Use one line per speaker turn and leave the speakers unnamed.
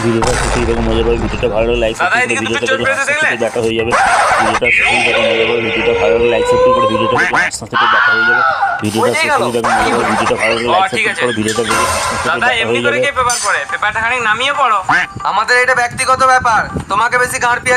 ভিডিওটা শেষে এরকম মজা পাবে। ভিডিওটা ভালো লাগলে লাইক সাবস্ক্রাইব করে ভিডিওটা দেখা হয়ে যাবে। ভিডিওটা শেষে এরকম মজা পাবে। ভিডিওটা ভালো লাগলে লাইক সাবস্ক্রাইব করে ভিডিওটা সাথে দেখা হয়ে যাবে। ভিডিওটা শেষে এরকম মজা পাবে। ভিডিওটা ভালো লাগলে লাইক সাবস্ক্রাইব করে ভিডিওটা
দাদা এমনি করে কে পেপার পড়ে? পেপারটা খানিক নামিয়ে পড়ো।
আমাদের এটা ব্যক্তিগত ব্যাপার, তোমাকে বেশি গাঁড়